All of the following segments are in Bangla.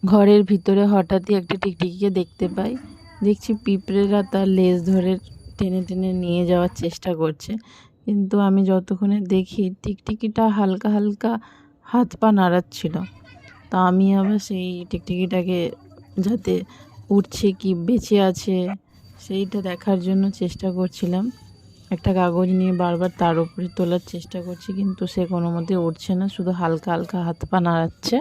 ঘরের ভিতরে হঠাৎই একটা টিকটিকিকে দেখতে পাই। দেখছি পিঁপড়েরা তার লেজ ধরে টেনে টেনে নিয়ে যাওয়ার চেষ্টা করছে, কিন্তু আমি যতক্ষণে দেখি টিকটিকিটা হালকা হালকা হাত পা নাড়াচ্ছিল। তা আমি আবার সেই টিকটিকিটাকে যাতে উঠছে কি বেঁচে আছে সেইটা দেখার জন্য চেষ্টা করছিলাম। একটা কাগজ নিয়ে বারবার তার উপরে তোলার চেষ্টা করছি, কিন্তু সে কোনো মতে উঠছে না, শুধু হালকা হালকা হাত পা নাড়াচ্ছে।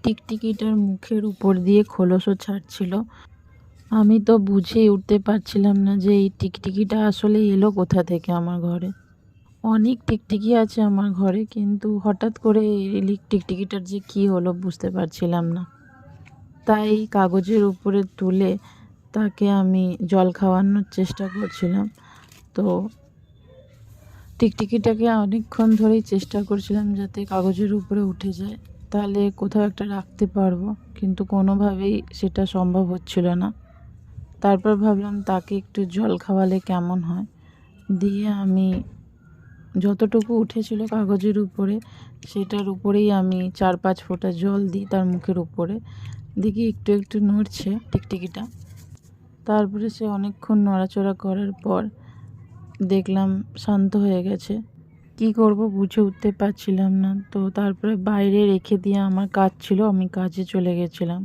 টিকটিকিটার মুখের উপর দিয়ে খোলসও ছাড়ছিল। আমি তো বুঝেই উঠতে পারছিলাম না যে এই টিকটিকিটা আসলে এলো কোথা থেকে আমার ঘরে। অনেক টিকটিকি আছে আমার ঘরে, কিন্তু হঠাৎ করে এই টিকটিকিটার যে কী হলো বুঝতে পারছিলাম না। তাই কাগজের উপরে তুলে তাকে আমি জল খাওয়ানোর চেষ্টা করছিলাম। তো টিকটিকিটাকে অনেকক্ষণ ধরেই চেষ্টা করছিলাম যাতে কাগজের উপরে উঠে যায়, তাহলে কোথাও একটা রাখতে পারবো, কিন্তু কোনোভাবেই সেটা সম্ভব হচ্ছিল না। তারপর ভাবলাম তাকে একটু জল খাওয়ালে কেমন হয়। দিয়ে আমি যতটুকু উঠেছিল কাগজের উপরে সেটার উপরেই আমি 4-5 ফোঁটা জল দিই তার মুখের উপরে। দেখি একটু একটু নড়ছে টিকটিকিটা। তারপরে সে অনেকক্ষণ নড়াচড়া করার পর দেখলাম শান্ত হয়ে গেছে। কি করব বুঝে উঠতে পারছিলাম না। তো তারপরে বাইরে রেখে দিয়ে আমার কাজ ছিল, আমি কাজে চলে গেছিলাম।